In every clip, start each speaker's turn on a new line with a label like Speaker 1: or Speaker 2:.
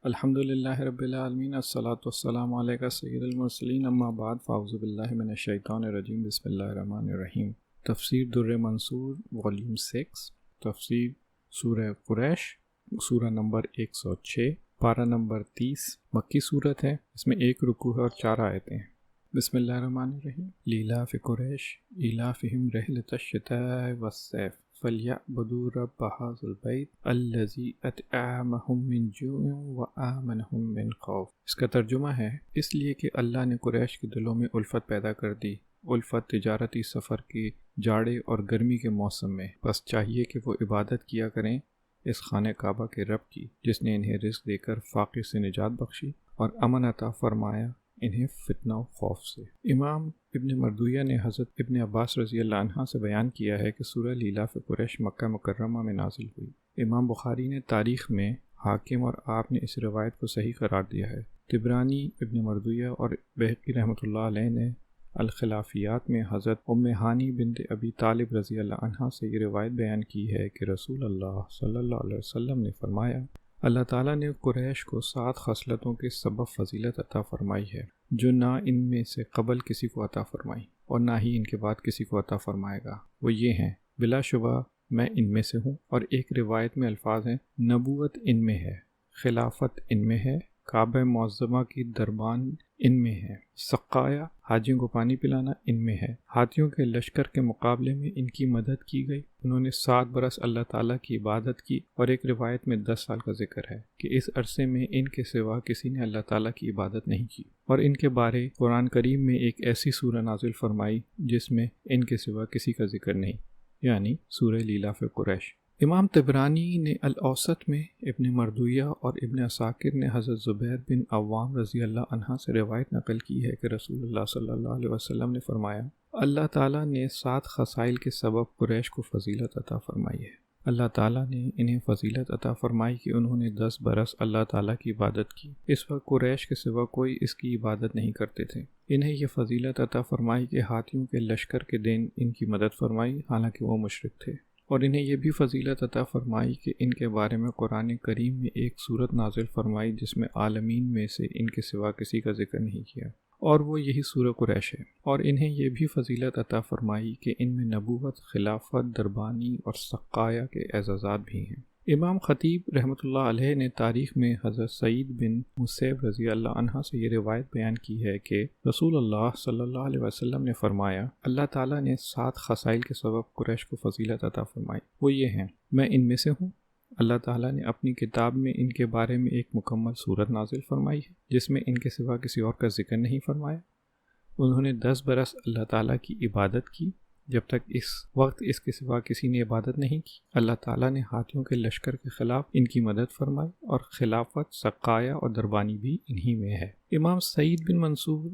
Speaker 1: الحمدللہ رب العالمین الصلاۃ والسلام علیک سید المرسلین اما بعد فاعوذ باللہ من الشیطان الرجیم بسم اللہ الرحمن الرحیم۔ تفسیر در-منصور والیوم 6، تفسیر سورہ قریش، سورہ نمبر 106، پارہ نمبر 30، مکی صورت ہے۔ اس میں 1 رکوع ہے اور 4 آیتیں ہیں۔ بسم اللہ الرحمن الرحیم۔ لیلاف قریش ایلافہم رحلۃ الشتاء والصیف فلیعبدوا رب ھذا البیت الذی اطعمہم من جوع وآمنہم من خوف۔ اس کا ترجمہ ہے، اس لیے کہ اللہ نے قریش کے دلوں میں الفت پیدا کر دی، الفت تجارتی سفر کی جاڑے اور گرمی کے موسم میں، بس چاہیے کہ وہ عبادت کیا کریں اس خانہ کعبہ کے رب کی، جس نے انہیں رزق دے کر فاقے سے نجات بخشی اور امن عطا فرمایا انہیں فتنہ و خوف سے۔ امام ابن مردویہ نے حضرت ابن عباس رضی اللہ عنہ سے بیان کیا ہے کہ سورہ لیلاف قریش مکہ مکرمہ میں نازل ہوئی۔ امام بخاری نے تاریخ میں، حاکم اور آپ نے اس روایت کو صحیح قرار دیا ہے۔ طبرانی، ابن مردویہ اور بہقی رحمۃ اللہ علیہ نے الخلافیات میں حضرت ام ہانی بنت ابی طالب رضی اللہ عنہ سے یہ روایت بیان کی ہے کہ رسول اللہ صلی اللہ علیہ وسلم نے فرمایا، اللہ تعالیٰ نے قریش کو 7 خصلتوں کے سبب فضیلت عطا فرمائی ہے، جو نہ ان میں سے قبل کسی کو عطا فرمائی اور نہ ہی ان کے بعد کسی کو عطا فرمائے گا۔ وہ یہ ہیں، بلا شبہ میں ان میں سے ہوں، اور ایک روایت میں الفاظ ہیں، نبوت ان میں ہے، خلافت ان میں ہے، کعبہ معظمہ کی دربان ان میں ہے، سقایا حاجیوں کو پانی پلانا ان میں ہے، ہاتھیوں کے لشکر کے مقابلے میں ان کی مدد کی گئی، انہوں نے 7 برس اللہ تعالیٰ کی عبادت کی، اور ایک روایت میں 10 سال کا ذکر ہے کہ اس عرصے میں ان کے سوا کسی نے اللہ تعالیٰ کی عبادت نہیں کی، اور ان کے بارے قرآن کریم میں ایک ایسی سورہ نازل فرمائی جس میں ان کے سوا کسی کا ذکر نہیں، یعنی سورہ لیلاف قریش۔ امام طبرانی نے الاوسط میں، ابن مردویہ اور ابن عساکر نے حضرت زبیر بن عوام رضی اللہ عنہ سے روایت نقل کی ہے کہ رسول اللہ صلی اللہ علیہ وسلم نے فرمایا، اللہ تعالیٰ نے 7 خصائل کے سبب قریش کو فضیلت عطا فرمائی ہے۔ اللہ تعالیٰ نے انہیں فضیلت عطا فرمائی کہ انہوں نے 10 برس اللہ تعالیٰ کی عبادت کی۔ اس وقت قریش کے سوا کوئی اس کی عبادت نہیں کرتے تھے۔ انہیں یہ فضیلت عطا فرمائی کہ ہاتھیوں کے لشکر کے دن ان کی مدد فرمائی، حالانکہ وہ مشرک تھے، اور انہیں یہ بھی فضیلت عطا فرمائی کہ ان کے بارے میں قرآن کریم میں ایک سورت نازل فرمائی جس میں عالمین میں سے ان کے سوا کسی کا ذکر نہیں کیا، اور وہ یہی سورہ قریش ہے۔ اور انہیں یہ بھی فضیلت عطا فرمائی کہ ان میں نبوت، خلافت، دربانی اور سقایا کے اعزازات بھی ہیں۔ امام خطیب رحمۃ اللہ علیہ نے تاریخ میں حضرت سعید بن مسیب رضی اللہ عنہ سے یہ روایت بیان کی ہے کہ رسول اللہ صلی اللہ علیہ وسلم نے فرمایا، اللہ تعالیٰ نے 7 خصائل کے سبب قریش کو فضیلت عطا فرمائی، وہ یہ ہیں، میں ان میں سے ہوں۔ اللہ تعالیٰ نے اپنی کتاب میں ان کے بارے میں ایک مکمل صورت نازل فرمائی ہے جس میں ان کے سوا کسی اور کا ذکر نہیں فرمایا۔ انہوں نے 10 برس اللہ تعالیٰ کی عبادت کی، جب تک اس وقت اس کے سوا کسی نے عبادت نہیں کی۔ اللہ تعالیٰ نے ہاتھیوں کے لشکر کے خلاف ان کی مدد فرمائی، اور خلافت، سقایا اور دربانی بھی انہی میں ہے۔ امام سعید بن منصور،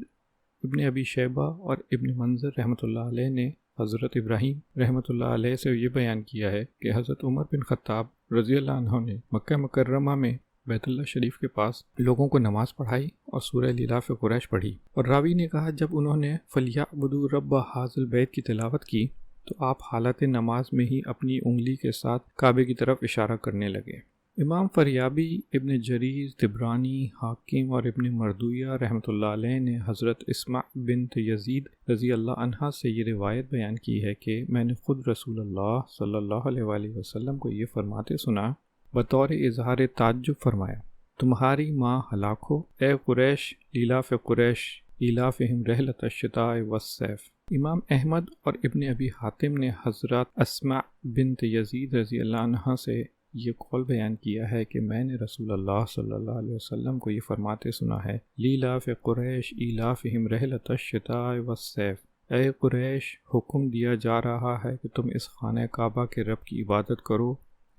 Speaker 1: ابن ابی شیبہ اور ابن منظر رحمۃ اللہ علیہ نے حضرت ابراہیم رحمۃ اللہ علیہ سے یہ بیان کیا ہے کہ حضرت عمر بن خطاب رضی اللہ عنہ نے مکہ مکرمہ میں بیت اللہ شریف کے پاس لوگوں کو نماز پڑھائی اور سورہ لیلاف قریش پڑھی، اور راوی نے کہا جب انہوں نے فَلْيَعْبُدُوا رَبَّ هَٰذَا الْبَيْتِ کی تلاوت کی تو آپ حالت نماز میں ہی اپنی انگلی کے ساتھ کعبے کی طرف اشارہ کرنے لگے۔ امام فریابی، ابن جریر، طبرانی، حاکم اور ابن مردویہ رحمۃ اللہ علیہ نے حضرت اسمع بنت یزید رضی اللہ عنہا سے یہ روایت بیان کی ہے کہ میں نے خود رسول اللہ صلی اللہ علیہ وآلہ وسلم کو یہ فرماتے سنا، بطور اظہار تعجب فرمایا، تمہاری ماں ہلاک ہو، اے قریش، لیلاف قریش ایلافہم رحلۃ الشتاء والصیف۔ امام احمد اور ابن ابی حاتم نے حضرت اسمع بنت یزید رضی اللہ عنہ سے یہ قول بیان کیا ہے کہ میں نے رسول اللہ صلی اللہ علیہ وسلم کو یہ فرماتے سنا ہے، لیلاف قریش ایلافہم رحلۃ الشتاء والصیف، اے قریش، حکم دیا جا رہا ہے کہ تم اس خانہ کعبہ کے رب کی عبادت کرو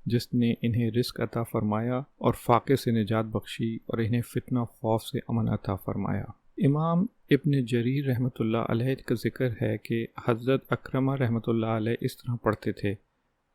Speaker 1: جس نے انہیں رزق عطا فرمایا اور فاقے سے نجات بخشی اور انہیں فتنہ خوف سے امن عطا فرمایا۔ امام ابن جریر رحمۃ اللہ علیہ کا ذکر ہے کہ حضرت اکرمہ رحمۃ اللہ علیہ اس طرح پڑھتے تھے،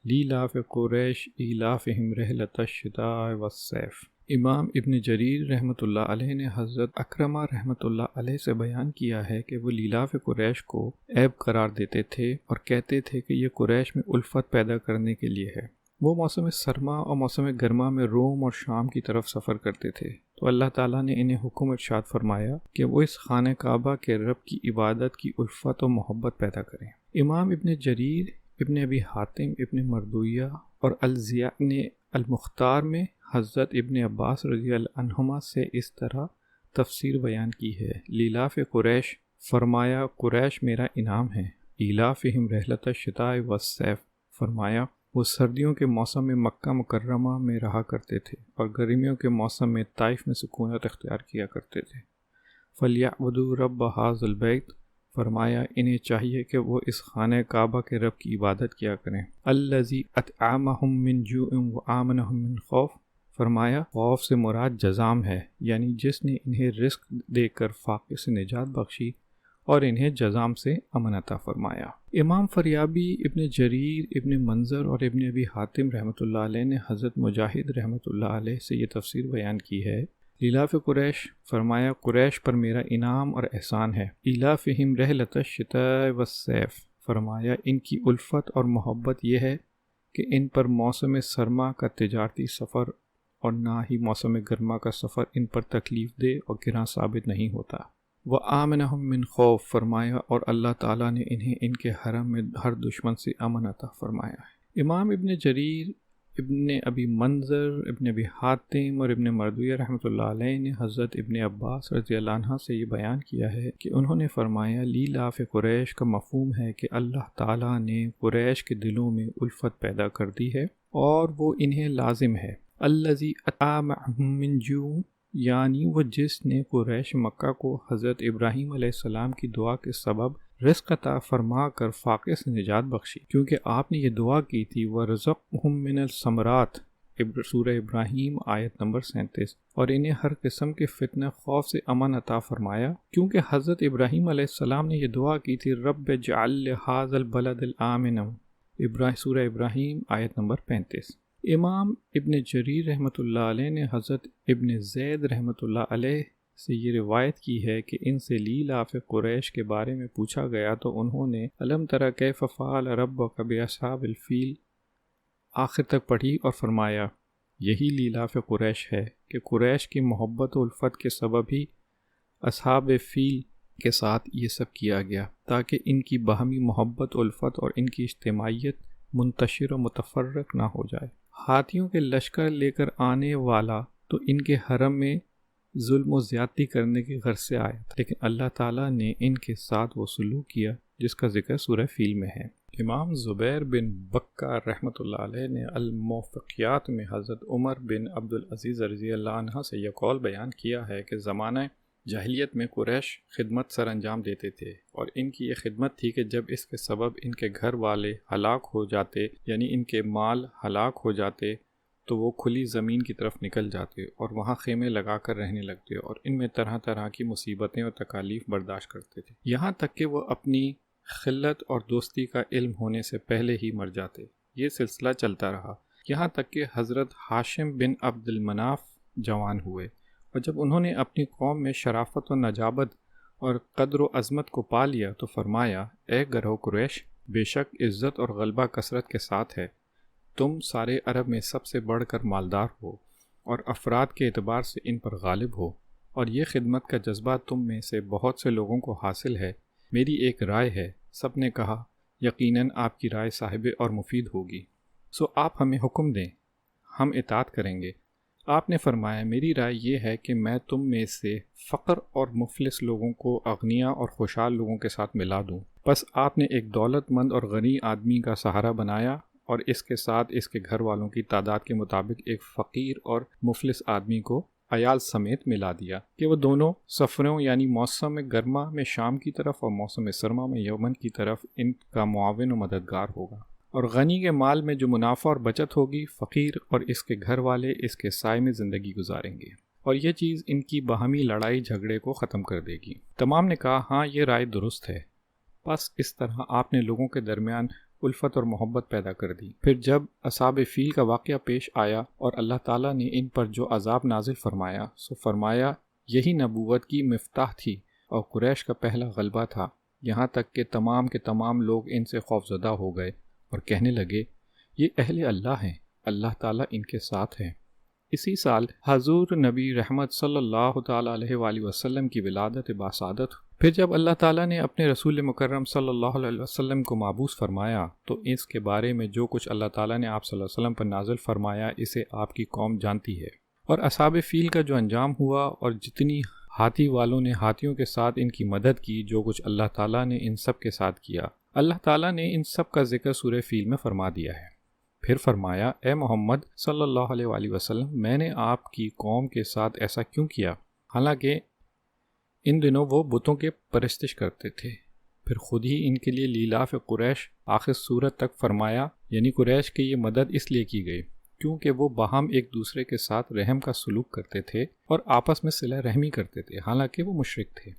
Speaker 1: لیلاف قریش ایلافہم رحلۃ الشتاء والصیف۔ امام ابن جریر رحمۃ اللہ علیہ نے حضرت اکرمہ رحمۃ اللہ علیہ سے بیان کیا ہے کہ وہ لیلاف قریش کو عیب قرار دیتے تھے اور کہتے تھے کہ یہ قریش میں الفت پیدا کرنے کے لیے ہے۔ وہ موسم سرما اور موسم گرما میں روم اور شام کی طرف سفر کرتے تھے تو اللہ تعالیٰ نے انہیں حکم ارشاد فرمایا کہ وہ اس خانہ کعبہ کے رب کی عبادت کی الفت و محبت پیدا کریں۔ امام ابن جریر، ابن ابی حاتم، ابن مردویہ اور الضیاء نے المختار میں حضرت ابن عباس رضی اللہ عنہما سے اس طرح تفسیر بیان کی ہے۔ لیلاف قریش، فرمایا قریش میرا انعام ہے۔ ایلافہم رحلۃ الشتاء والصیف، فرمایا وہ سردیوں کے موسم میں مکہ مکرمہ میں رہا کرتے تھے اور گرمیوں کے موسم میں طائف میں سکونت اختیار کیا کرتے تھے۔ فَلْيَعْبُدُوا رَبَّ هَٰذَا الْبَيْتِ، فرمایا انہیں چاہیے کہ وہ اس خانہ کعبہ کے رب کی عبادت کیا کریں۔ الَّذِي أَطْعَمَهُم مِّن جُوعٍ وَآمَنَهُم مِّن خَوْفٍ، فرمایا خوف سے مراد جزام ہے، یعنی جس نے انہیں رزق دے کر فاقے سے نجات بخشی اور انہیں جزام سے امن عطا فرمایا۔ امام فریابی، ابن جریر، ابن منظر اور ابن ابی حاتم رحمۃ اللہ علیہ نے حضرت مجاہد رحمۃ اللہ علیہ سے یہ تفسیر بیان کی ہے۔ لیلاف قریش، فرمایا قریش پر میرا انعام اور احسان ہے۔ ایلافہم رحلۃ الشتاء والصیف، فرمایا ان کی الفت اور محبت یہ ہے کہ ان پر موسم سرما کا تجارتی سفر اور نہ ہی موسم گرما کا سفر ان پر تکلیف دہ اور گراں ثابت نہیں ہوتا۔ وَآمَنَهُم مِّن خَوْفٍ، فرمایا اور اللہ تعالیٰ نے انہیں ان کے حرم میں ہر دشمن سے امن عطا فرمایا ہے۔ امام ابن جریر، ابن ابی منظر، ابن ابی حاتم اور ابن مردویہ رحمۃ اللہ علیہ نے حضرت ابن عباس رضی اللہ عنہ سے یہ بیان کیا ہے کہ انہوں نے فرمایا لیلاف قریش کا مفہوم ہے کہ اللہ تعالیٰ نے قریش کے دلوں میں الفت پیدا کر دی ہے اور وہ انہیں لازم ہے۔ الذی اطعمہم من جوع، یعنی وہ جس نے قریش مکہ کو حضرت ابراہیم علیہ السلام کی دعا کے سبب رزق عطا فرما کر فاقے سے نجات بخشی، کیونکہ آپ نے یہ دعا کی تھی وَرَزَقْهُم مِّنَ الثَّمَرَاتِ، سورہ ابراہیم آیت نمبر 37، اور انہیں ہر قسم کے فتنہ خوف سے امن عطا فرمایا، کیونکہ حضرت ابراہیم علیہ السلام نے یہ دعا کی تھی رب اجعل لهذا البلد الآمن، سورہ ابراہیم آیت نمبر 35۔ امام ابن جریر رحمۃ اللہ علیہ نے حضرت ابن زید رحمۃ اللہ علیہ سے یہ روایت کی ہے کہ ان سے لیلاف قریش کے بارے میں پوچھا گیا تو انہوں نے الم تر کیف فعل ربک باصحاب الفیل آخر تک پڑھی اور فرمایا یہی لیلاف قریش ہے کہ قریش کی محبت و الفت کے سبب ہی اصحاب فیل کے ساتھ یہ سب کیا گیا تاکہ ان کی باہمی محبت و الفت اور ان کی اجتماعیت منتشر و متفرق نہ ہو جائے۔ ہاتھیوں کے لشکر لے کر آنے والا تو ان کے حرم میں ظلم و زیادتی کرنے کی غرض سے آیا تھا، لیکن اللہ تعالیٰ نے ان کے ساتھ وہ سلوک کیا جس کا ذکر سورہ فیل میں ہے۔ امام زبیر بن بکر رحمۃ اللہ علیہ نے الموفقیات میں حضرت عمر بن عبدالعزیز رضی اللہ عنہ سے یہ قول بیان کیا ہے کہ زمانہ جاہلیت میں قریش خدمت سر انجام دیتے تھے، اور ان کی یہ خدمت تھی کہ جب اس کے سبب ان کے گھر والے ہلاک ہو جاتے، یعنی ان کے مال ہلاک ہو جاتے، تو وہ کھلی زمین کی طرف نکل جاتے اور وہاں خیمے لگا کر رہنے لگتے اور ان میں طرح طرح کی مصیبتیں اور تکالیف برداشت کرتے تھے، یہاں تک کہ وہ اپنی خلت اور دوستی کا علم ہونے سے پہلے ہی مر جاتے۔ یہ سلسلہ چلتا رہا یہاں تک کہ حضرت ہاشم بن عبد المناف جوان ہوئے، اور جب انہوں نے اپنی قوم میں شرافت و نجابت اور قدر و عظمت کو پا لیا تو فرمایا اے گروہ قریش، بے شک عزت اور غلبہ کثرت کے ساتھ ہے، تم سارے عرب میں سب سے بڑھ کر مالدار ہو اور افراد کے اعتبار سے ان پر غالب ہو، اور یہ خدمت کا جذبہ تم میں سے بہت سے لوگوں کو حاصل ہے، میری ایک رائے ہے۔ سب نے کہا یقیناً آپ کی رائے صاحب اور مفید ہوگی، سو آپ ہمیں حکم دیں، ہم اطاعت کریں گے۔ آپ نے فرمایا میری رائے یہ ہے کہ میں تم میں سے فقر اور مفلس لوگوں کو اغنیاء اور خوشحال لوگوں کے ساتھ ملا دوں۔ بس آپ نے ایک دولت مند اور غنی آدمی کا سہارا بنایا اور اس کے ساتھ اس کے گھر والوں کی تعداد کے مطابق ایک فقیر اور مفلس آدمی کو عیال سمیت ملا دیا کہ وہ دونوں سفروں یعنی موسم گرما میں شام کی طرف اور موسم سرما میں یمن کی طرف ان کا معاون و مددگار ہوگا، اور غنی کے مال میں جو منافع اور بچت ہوگی فقیر اور اس کے گھر والے اس کے سائے میں زندگی گزاریں گے، اور یہ چیز ان کی باہمی لڑائی جھگڑے کو ختم کر دے گی۔ تمام نے کہا ہاں یہ رائے درست ہے۔ بس اس طرح آپ نے لوگوں کے درمیان الفت اور محبت پیدا کر دی۔ پھر جب اصحاب فیل کا واقعہ پیش آیا اور اللہ تعالیٰ نے ان پر جو عذاب نازل فرمایا سو فرمایا یہی نبوت کی مفتاح تھی اور قریش کا پہلا غلبہ تھا، یہاں تک کہ تمام کے تمام لوگ ان سے خوفزدہ ہو گئے اور کہنے لگے یہ اہل اللہ ہیں، اللہ تعالیٰ ان کے ساتھ ہے۔ اسی سال حضور نبی رحمت صلی اللہ تعالیٰ علیہ وآلہ وسلم کی ولادت باسعادت. پھر جب اللہ تعالیٰ نے اپنے رسول مکرم صلی اللہ علیہ وسلم کو مابعوث فرمایا تو اس کے بارے میں جو کچھ اللہ تعالیٰ نے آپ صلی اللہ علیہ وسلم پر نازل فرمایا اسے آپ کی قوم جانتی ہے. اور اصحاب فیل کا جو انجام ہوا اور جتنی ہاتھی والوں نے ہاتھیوں کے ساتھ ان کی مدد کی، جو کچھ اللہ تعالیٰ نے ان سب کے ساتھ کیا، اللہ تعالیٰ نے ان سب کا ذکر سورہ فیل میں فرما دیا ہے. پھر فرمایا، اے محمد صلی اللہ علیہ وآلہ وسلم، میں نے آپ کی قوم کے ساتھ ایسا کیوں کیا، حالانکہ ان دنوں وہ بتوں کے پرستش کرتے تھے. پھر خود ہی ان کے لیے لیلاف قریش آخر صورت تک فرمایا، یعنی قریش کی یہ مدد اس لیے کی گئی کیونکہ وہ باہم ایک دوسرے کے ساتھ رحم کا سلوک کرتے تھے اور آپس میں صلہ رحمی کرتے تھے، حالانکہ وہ مشرک تھے.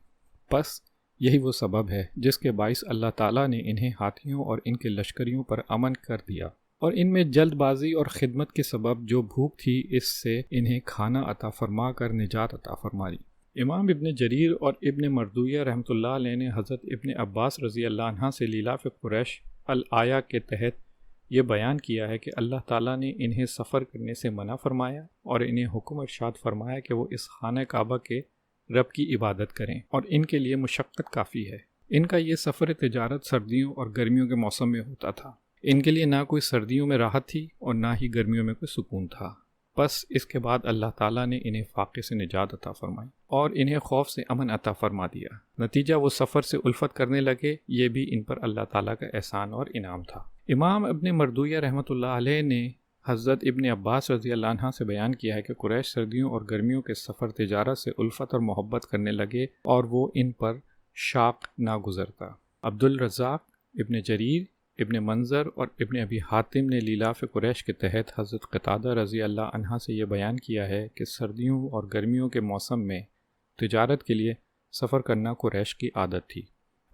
Speaker 1: بس یہی وہ سبب ہے جس کے باعث اللہ تعالیٰ نے انہیں ہاتھیوں اور ان کے لشکریوں پر امن کر دیا، اور ان میں جلد بازی اور خدمت کے سبب جو بھوک تھی اس سے انہیں کھانا عطا فرما کر نجات عطا فرما دی. امام ابن جریر اور ابن مردویہ رحمۃ اللہ علیہ نے حضرت ابن عباس رضی اللہ عنہ سے لیلاف قریش الآیہ کے تحت یہ بیان کیا ہے کہ اللہ تعالیٰ نے انہیں سفر کرنے سے منع فرمایا اور انہیں حکم ارشاد فرمایا کہ وہ اس خانہ کعبہ کے رب کی عبادت کریں، اور ان کے لیے مشقت کافی ہے. ان کا یہ سفر تجارت سردیوں اور گرمیوں کے موسم میں ہوتا تھا. ان کے لیے نہ کوئی سردیوں میں راحت تھی اور نہ ہی گرمیوں میں کوئی سکون تھا. بس اس کے بعد اللہ تعالیٰ نے انہیں فاقے سے نجات عطا فرمائی اور انہیں خوف سے امن عطا فرما دیا. نتیجہ وہ سفر سے الفت کرنے لگے. یہ بھی ان پر اللہ تعالیٰ کا احسان اور انعام تھا. امام ابن مردویہ رحمۃ اللہ علیہ نے حضرت ابن عباس رضی اللہ عنہ سے بیان کیا ہے کہ قریش سردیوں اور گرمیوں کے سفر تجارت سے الفت اور محبت کرنے لگے اور وہ ان پر شاق نہ گزرتا. عبد الرزاق، ابن جریر، ابن منظر اور ابن ابی حاتم نے لیلاف قریش کے تحت حضرت قتادہ رضی اللہ عنہ سے یہ بیان کیا ہے کہ سردیوں اور گرمیوں کے موسم میں تجارت کے لیے سفر کرنا قریش کی عادت تھی.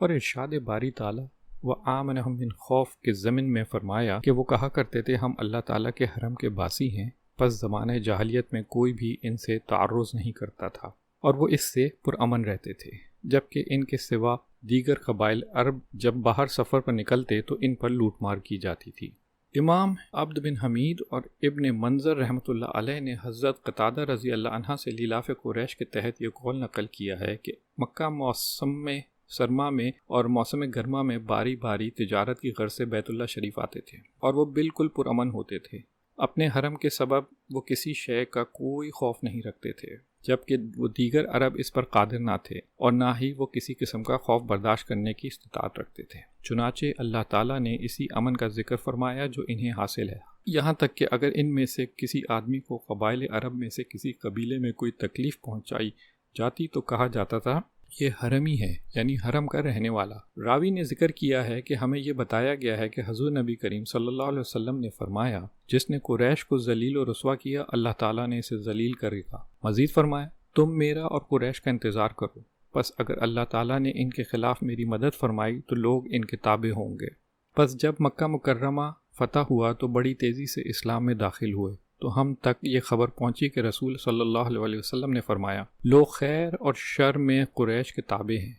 Speaker 1: اور ارشاد باری تعالیٰ وَآمَنَهُم مِّن خوف کے ضمن میں فرمایا کہ وہ کہا کرتے تھے ہم اللہ تعالیٰ کے حرم کے باسی ہیں. پس زمانہ جاہلیت میں کوئی بھی ان سے تعرض نہیں کرتا تھا اور وہ اس سے پرامن رہتے تھے، جبکہ ان کے سوا دیگر قبائل عرب جب باہر سفر پر نکلتے تو ان پر لوٹ مار کی جاتی تھی. امام عبد بن حمید اور ابن منظر رحمۃ اللہ علیہ نے حضرت قتادہ رضی اللہ عنہ سے لیلاف قریش کے تحت یہ قول نقل کیا ہے کہ مکہ موسم سرما میں اور موسم گرما میں باری باری تجارت کی غرض سے بیت اللہ شریف آتے تھے اور وہ بالکل پرامن ہوتے تھے. اپنے حرم کے سبب وہ کسی شے کا کوئی خوف نہیں رکھتے تھے، جبکہ وہ دیگر عرب اس پر قادر نہ تھے اور نہ ہی وہ کسی قسم کا خوف برداشت کرنے کی استطاعت رکھتے تھے. چنانچہ اللہ تعالیٰ نے اسی امن کا ذکر فرمایا جو انہیں حاصل ہے، یہاں تک کہ اگر ان میں سے کسی آدمی کو قبائل عرب میں سے کسی قبیلے میں کوئی تکلیف پہنچائی جاتی تو کہا جاتا تھا یہ حرمی ہے، یعنی حرم کا رہنے والا. راوی نے ذکر کیا ہے کہ ہمیں یہ بتایا گیا ہے کہ حضور نبی کریم صلی اللہ علیہ وسلم نے فرمایا جس نے قریش کو ذلیل و رسوا کیا اللہ تعالیٰ نے اسے ذلیل کرے گا. مزید فرمایا تم میرا اور قریش کا انتظار کرو، پس اگر اللہ تعالیٰ نے ان کے خلاف میری مدد فرمائی تو لوگ ان کے تابع ہوں گے. پس جب مکہ مکرمہ فتح ہوا تو بڑی تیزی سے اسلام میں داخل ہوئے تو ہم تک یہ خبر پہنچی کہ رسول صلی اللہ علیہ وسلم نے فرمایا لوگ خیر اور شر میں قریش کے تابع ہیں،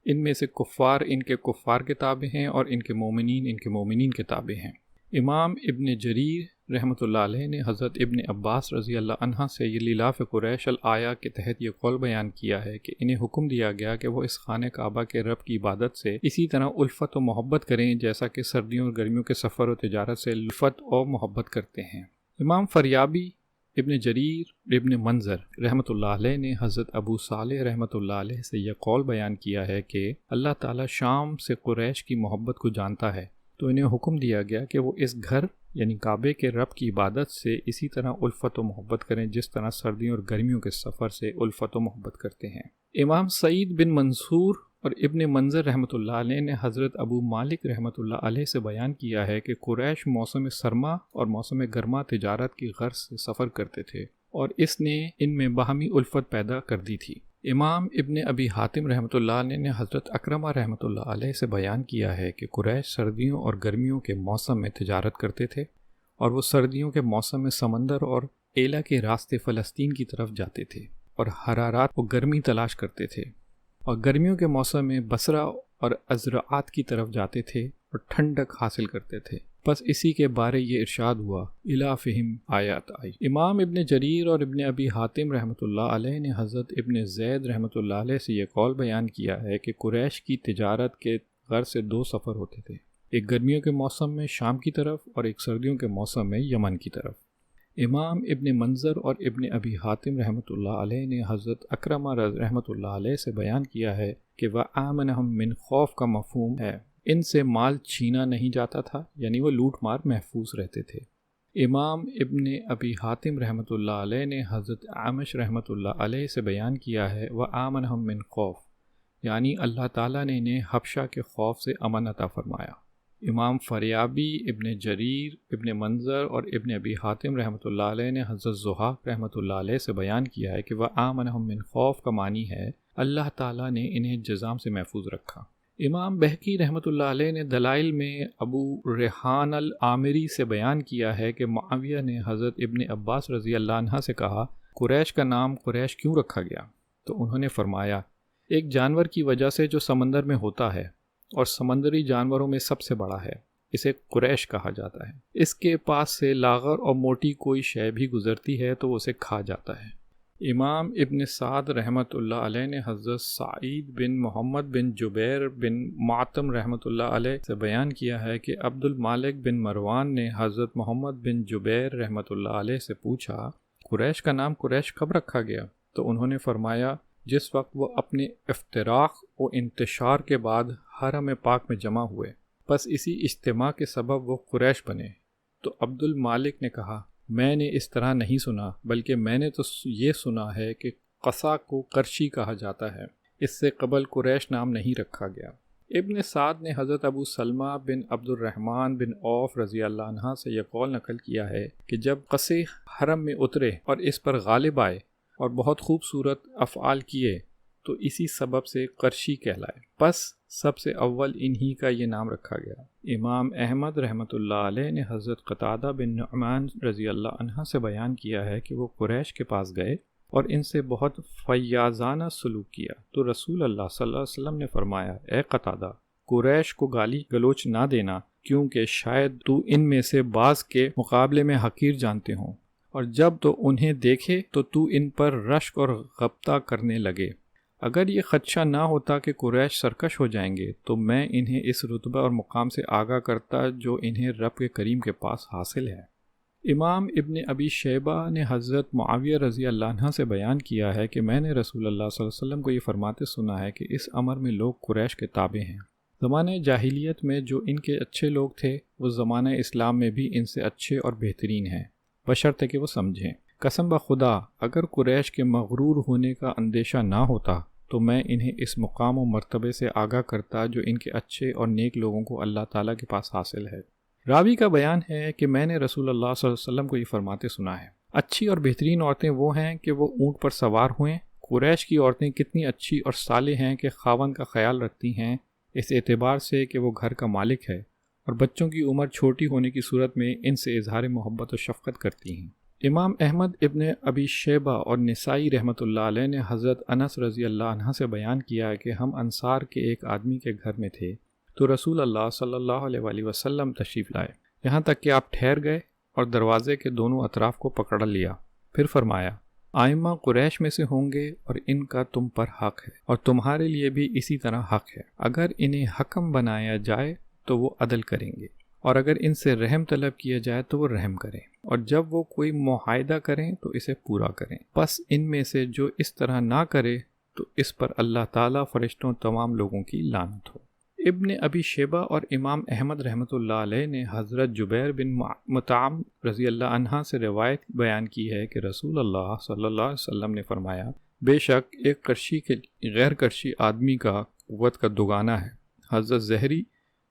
Speaker 1: ان میں سے کفار ان کے کفار کے تابع ہیں اور ان کے مومنین کے تابع ہیں. امام ابن جریر رحمۃ اللہ علیہ نے حضرت ابن عباس رضی اللہ عنہ سے یہ لیلاف قریش الآیہ کے تحت یہ قول بیان کیا ہے کہ انہیں حکم دیا گیا کہ وہ اس خانہ کعبہ کے رب کی عبادت سے اسی طرح الفت و محبت کریں جیسا کہ سردیوں اور گرمیوں کے سفر و تجارت سے الفت و محبت کرتے ہیں. امام فریابی، ابن جریر، ابن منظر رحمۃ اللہ علیہ نے حضرت ابو صالح رحمۃ اللہ علیہ سے یہ قول بیان کیا ہے کہ اللہ تعالیٰ شام سے قریش کی محبت کو جانتا ہے تو انہیں حکم دیا گیا کہ وہ اس گھر یعنی کعبے کے رب کی عبادت سے اسی طرح الفت و محبت کریں جس طرح سردیوں اور گرمیوں کے سفر سے الفت و محبت کرتے ہیں. امام سعید بن منصور اور ابن منظر رحمۃ اللہ علیہ نے حضرت ابو مالک رحمۃ اللہ علیہ سے بیان کیا ہے کہ قریش موسم سرما اور موسم گرما تجارت کی غرض سے سفر کرتے تھے اور اس نے ان میں باہمی الفت پیدا کر دی تھی. امام ابن ابی حاتم رحمۃ اللہ علیہ نے حضرت اکرمہ رحمۃ اللہ علیہ سے بیان کیا ہے کہ قریش سردیوں اور گرمیوں کے موسم میں تجارت کرتے تھے اور وہ سردیوں کے موسم میں سمندر اور ایلا کے راستے فلسطین کی طرف جاتے تھے اور حرارات و گرمی تلاش کرتے تھے، اور گرمیوں کے موسم میں بصرہ اور ازرعات کی طرف جاتے تھے اور ٹھنڈک حاصل کرتے تھے. پس اسی کے بارے یہ ارشاد ہوا الی فہم آیات آئی۔ امام ابن جریر اور ابن ابی حاتم رحمۃ اللہ علیہ نے حضرت ابن زید رحمۃ اللہ علیہ سے یہ قول بیان کیا ہے کہ قریش کی تجارت کے غرض سے 2 سفر ہوتے تھے، ایک گرمیوں کے موسم میں شام کی طرف اور ایک سردیوں کے موسم میں یمن کی طرف۔ امام ابن منظر اور ابن ابی حاتم رحمۃ اللہ علیہ نے حضرت اکرمہ رحمۃ اللہ علیہ سے بیان کیا ہے کہ وَآمَنَهُم من خوف کا مفہوم ہے ان سے مال چھینا نہیں جاتا تھا، یعنی وہ لوٹ مار محفوظ رہتے تھے۔ امام ابن ابی حاتم رحمۃ اللہ علیہ نے حضرت عامش رحمۃ اللہ علیہ سے بیان کیا ہے وَآمَنَهُم من خوف، یعنی اللہ تعالیٰ نے انہیں حبشہ کے خوف سے امن عطا فرمایا۔ امام فریابی، ابن جریر، ابن منظر اور ابن ابی حاتم رحمۃ اللہ علیہ نے حضرت زحاق رحمۃ اللہ علیہ سے بیان کیا ہے کہ وَآمَنَهُم من خوف کا معنی ہے اللہ تعالیٰ نے انہیں جزام سے محفوظ رکھا۔ امام بہقی رحمۃ اللہ علیہ نے دلائل میں ابو ریحان العامری سے بیان کیا ہے کہ معاویہ نے حضرت ابن عباس رضی اللہ عنہ سے کہا قریش کا نام قریش کیوں رکھا گیا؟ تو انہوں نے فرمایا ایک جانور کی وجہ سے جو سمندر میں ہوتا ہے اور سمندری جانوروں میں سب سے بڑا ہے، اسے قریش کہا جاتا ہے۔ اس کے پاس سے لاغر اور موٹی کوئی شے بھی گزرتی ہے تو وہ اسے کھا جاتا ہے۔ امام ابن سعد رحمۃ اللہ علیہ نے حضرت سعید بن محمد بن جبیر بن معتم رحمۃ اللہ علیہ سے بیان کیا ہے کہ عبد المالک بن مروان نے حضرت محمد بن جبیر رحمۃ اللہ علیہ سے پوچھا قریش کا نام قریش کب رکھا گیا؟ تو انہوں نے فرمایا جس وقت وہ اپنے افتراق و انتشار کے بعد حرم پاک میں جمع ہوئے، بس اسی اجتماع کے سبب وہ قریش بنے۔ تو عبد المالک نے کہا میں نے اس طرح نہیں سنا، بلکہ میں نے تو یہ سنا ہے کہ قصا کو قرشی کہا جاتا ہے، اس سے قبل قریش نام نہیں رکھا گیا۔ ابن سعد نے حضرت ابو سلمہ بن عبد الرحمن بن عوف رضی اللہ عنہ سے یہ قول نقل کیا ہے کہ جب قصے حرم میں اترے اور اس پر غالب آئے اور بہت خوبصورت افعال کیے تو اسی سبب سے قرشی کہلائے، پس سب سے اول انہی کا یہ نام رکھا گیا۔ امام احمد رحمۃ اللہ علیہ نے حضرت قتادہ بن نعمان رضی اللہ عنہ سے بیان کیا ہے کہ وہ قریش کے پاس گئے اور ان سے بہت فیاضانہ سلوک کیا تو رسول اللہ صلی اللہ علیہ وسلم نے فرمایا اے قتادہ، قریش کو گالی گلوچ نہ دینا، کیونکہ شاید تو ان میں سے بعض کے مقابلے میں حقیر جانتے ہوں، اور جب تو انہیں دیکھے تو ان پر رشک اور غبطہ کرنے لگے۔ اگر یہ خدشہ نہ ہوتا کہ قریش سرکش ہو جائیں گے تو میں انہیں اس رتبہ اور مقام سے آگاہ کرتا جو انہیں رب کے کریم کے پاس حاصل ہے۔ امام ابن ابی شیبہ نے حضرت معاویہ رضی اللہ عنہ سے بیان کیا ہے کہ میں نے رسول اللہ صلی اللہ علیہ وسلم کو یہ فرماتے سنا ہے کہ اس امر میں لوگ قریش کے تابع ہیں۔ زمانہ جاہلیت میں جو ان کے اچھے لوگ تھے وہ زمانہ اسلام میں بھی ان سے اچھے اور بہترین ہیں، بشرطے کہ وہ سمجھیں۔ قسم بخدا اگر قریش کے مغرور ہونے کا اندیشہ نہ ہوتا تو میں انہیں اس مقام و مرتبے سے آگاہ کرتا جو ان کے اچھے اور نیک لوگوں کو اللہ تعالیٰ کے پاس حاصل ہے۔ راوی کا بیان ہے کہ میں نے رسول اللہ صلی اللہ علیہ وسلم کو یہ فرماتے سنا ہے، اچھی اور بہترین عورتیں وہ ہیں کہ وہ اونٹ پر سوار ہوئیں۔ قریش کی عورتیں کتنی اچھی اور صالح ہیں کہ خاوند کا خیال رکھتی ہیں، اس اعتبار سے کہ وہ گھر کا مالک ہے، اور بچوں کی عمر چھوٹی ہونے کی صورت میں ان سے اظہار محبت و شفقت کرتی ہیں۔ امام احمد ابن ابی شیبہ اور نسائی رحمۃ اللہ علیہ نے حضرت انس رضی اللہ عنہ سے بیان کیا کہ ہم انصار کے ایک آدمی کے گھر میں تھے تو رسول اللہ صلی اللہ علیہ وآلہ وسلم تشریف لائے، یہاں تک کہ آپ ٹھہر گئے اور دروازے کے دونوں اطراف کو پکڑ لیا، پھر فرمایا آئمہ قریش میں سے ہوں گے اور ان کا تم پر حق ہے اور تمہارے لیے بھی اسی طرح حق ہے، اگر انہیں حکم بنایا جائے تو وہ عدل کریں گے، اور اگر ان سے رحم طلب کیا جائے تو وہ رحم کریں، اور جب وہ کوئی معاہدہ کریں تو اسے پورا کریں، پس ان میں سے جو اس طرح نہ کرے تو اس پر اللہ تعالیٰ فرشتوں تمام لوگوں کی لعنت ہو۔ ابن ابی شیبہ اور امام احمد رحمۃ اللہ علیہ نے حضرت جبیر بن مطعم رضی اللہ عنہ سے روایت بیان کی ہے کہ رسول اللہ صلی اللہ علیہ وسلم نے فرمایا بے شک ایک کرشی کے غیر کرشی آدمی کا قوت کا دوگانہ ہے۔ حضرت زہری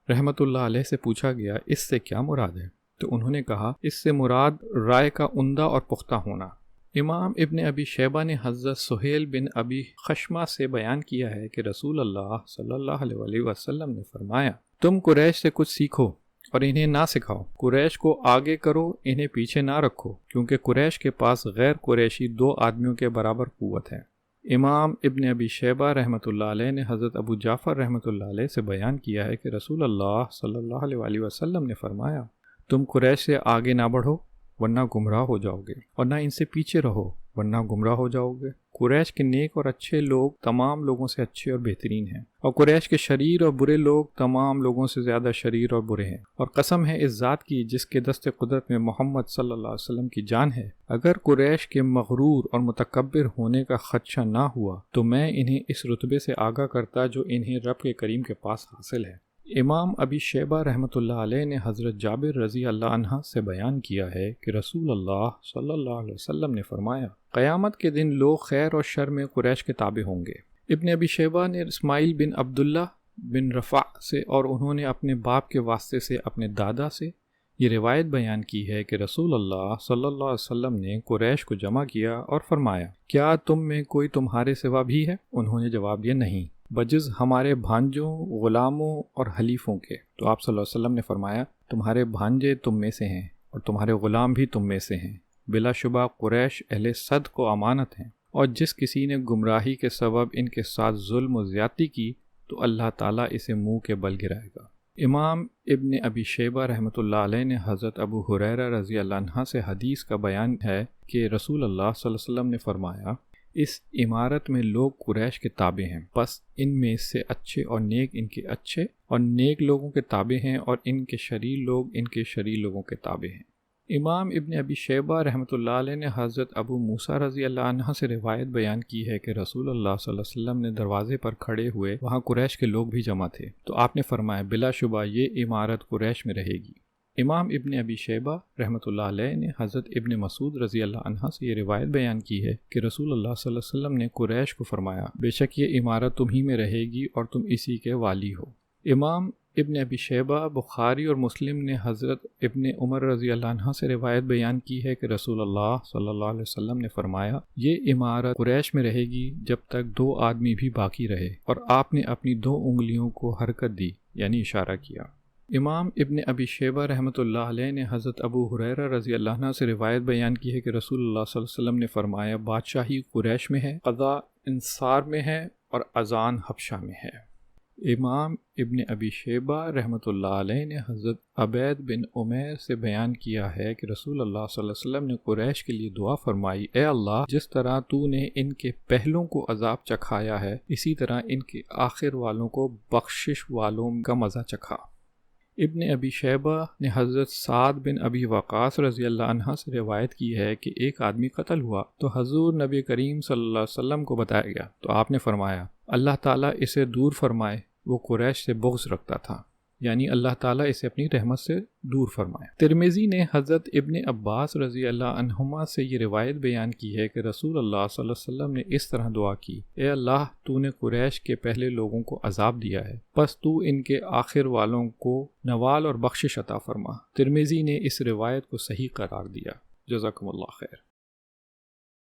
Speaker 1: رحمۃ اللہ علیہ سے پوچھا گیا اس سے کیا مراد ہے؟ تو انہوں نے کہا اس سے مراد رائے کا عمدہ اور پختہ ہونا۔ امام ابن ابی شیبہ نے حضرت سہیل بن ابی خشمہ سے بیان کیا ہے کہ رسول اللہ صلی اللہ علیہ وآلہ وسلم نے فرمایا تم قریش سے کچھ سیکھو اور انہیں نہ سکھاؤ، قریش کو آگے کرو، انہیں پیچھے نہ رکھو، کیونکہ قریش کے پاس غیر قریشی 2 آدمیوں کے برابر قوت ہے۔ امام ابن ابی شیبہ رحمۃ اللہ علیہ نے حضرت ابو جعفر رحمۃ اللہ علیہ سے بیان کیا ہے کہ رسول اللہ صلی اللہ علیہ وآلہ وسلم نے فرمایا تم قریش سے آگے نہ بڑھو ورنہ گمراہ ہو جاؤ گے، اور نہ ان سے پیچھے رہو ورنہ گمراہ ہو جاؤ گے۔ قریش کے نیک اور اچھے لوگ تمام لوگوں سے اچھے اور بہترین ہیں، اور قریش کے شریر اور برے لوگ تمام لوگوں سے زیادہ شریر اور برے ہیں۔ اور قسم ہے اس ذات کی جس کے دست قدرت میں محمد صلی اللہ علیہ وسلم کی جان ہے، اگر قریش کے مغرور اور متکبر ہونے کا خدشہ نہ ہوا تو میں انہیں اس رتبے سے آگاہ کرتا جو انہیں رب کے کریم کے پاس حاصل ہے۔ امام ابی شیبہ رحمۃ اللہ علیہ نے حضرت جابر رضی اللہ عنہ سے بیان کیا ہے کہ رسول اللہ صلی اللہ علیہ وسلم نے فرمایا، قیامت کے دن لوگ خیر اور شر میں قریش کے تابع ہوں گے۔ ابن ابی شیبہ نے اسماعیل بن عبداللہ بن رفع سے اور انہوں نے اپنے باپ کے واسطے سے اپنے دادا سے یہ روایت بیان کی ہے کہ رسول اللہ صلی اللہ علیہ وسلم نے قریش کو جمع کیا اور فرمایا، کیا تم میں کوئی تمہارے سوا بھی ہے؟ انہوں نے جواب دیا، نہیں، بجز ہمارے بھانجوں، غلاموں اور حلیفوں کے۔ تو آپ صلی اللہ علیہ وسلم نے فرمایا، تمہارے بھانجے تم میں سے ہیں اور تمہارے غلام بھی تم میں سے ہیں، بلا شبہ قریش اہل صدق و امانت ہیں، اور جس کسی نے گمراہی کے سبب ان کے ساتھ ظلم و زیادتی کی تو اللہ تعالیٰ اسے منہ کے بل گرائے گا۔ امام ابن ابی شیبہ رحمۃ اللہ علیہ نے حضرت ابو ہریرہ رضی اللہ عنہ سے حدیث کا بیان ہے کہ رسول اللہ صلی اللہ علیہ وسلم نے فرمایا، اس عمارت میں لوگ قریش کے تابع ہیں، پس ان میں سے اچھے اور نیک ان کے اچھے اور نیک لوگوں کے تابع ہیں، اور ان کے شریر لوگ ان کے شریر لوگوں کے تابع ہیں۔ امام ابن ابی شیبہ رحمۃ اللہ علیہ نے حضرت ابو موسیٰ رضی اللہ عنہ سے روایت بیان کی ہے کہ رسول اللہ صلی اللہ علیہ وسلم نے دروازے پر کھڑے ہوئے، وہاں قریش کے لوگ بھی جمع تھے، تو آپ نے فرمایا، بلا شبہ یہ عمارت قریش میں رہے گی۔ امام ابن ابی شیبہ رحمۃ اللہ علیہ نے حضرت ابن مسعود رضی اللہ عنہ سے یہ روایت بیان کی ہے کہ رسول اللہ صلی اللہ علیہ وسلم نے قریش کو فرمایا، بے شک یہ عمارت تمہیں میں رہے گی اور تم اسی کے والی ہو۔ امام ابن ابی شیبہ، بخاری اور مسلم نے حضرت ابن عمر رضی اللہ عنہ سے روایت بیان کی ہے کہ رسول اللہ صلی اللہ علیہ وسلم نے فرمایا، یہ عمارت قریش میں رہے گی جب تک 2 آدمی بھی باقی رہے، اور آپ نے اپنی 2 انگلیوں کو حرکت دی، یعنی اشارہ کیا۔ امام ابن ابی شیبہ رحمۃ اللہ علیہ نے حضرت ابو ہریرہ رضی اللہ عنہ سے روایت بیان کی ہے کہ رسول اللہ صلی اللہ علیہ وسلم نے فرمایا، بادشاہی قریش میں ہے، قضاء انصار میں ہے، اور اذان حبشہ میں ہے۔ امام ابن ابی شیبہ رحمۃ اللہ علیہ نے حضرت عبید بن عمیر سے بیان کیا ہے کہ رسول اللہ صلی اللہ علیہ وسلم نے قریش کے لیے دعا فرمائی، اے اللہ، جس طرح تو نے ان کے پہلوں کو عذاب چکھایا ہے، اسی طرح ان کے آخر والوں کو بخشش والوں کا مزہ چکھا۔ ابن ابی شیبہ نے حضرت سعد بن ابی وقاص رضی اللہ عنہ سے روایت کی ہے کہ ایک آدمی قتل ہوا تو حضور نبی کریم صلی اللہ علیہ وسلم کو بتایا گیا، تو آپ نے فرمایا، اللہ تعالیٰ اسے دور فرمائے، وہ قریش سے بغض رکھتا تھا، یعنی اللہ تعالیٰ اسے اپنی رحمت سے دور فرمائے۔ ترمذی نے حضرت ابن عباس رضی اللہ عنہما سے یہ روایت بیان کی ہے کہ رسول اللہ صلی اللہ علیہ وسلم نے اس طرح دعا کی، اے اللہ، تو نے قریش کے پہلے لوگوں کو عذاب دیا ہے، پس تو ان کے آخر والوں کو نوال اور بخشش عطا فرما۔ ترمذی نے اس روایت کو صحیح قرار دیا۔ جزاکم اللہ خیر۔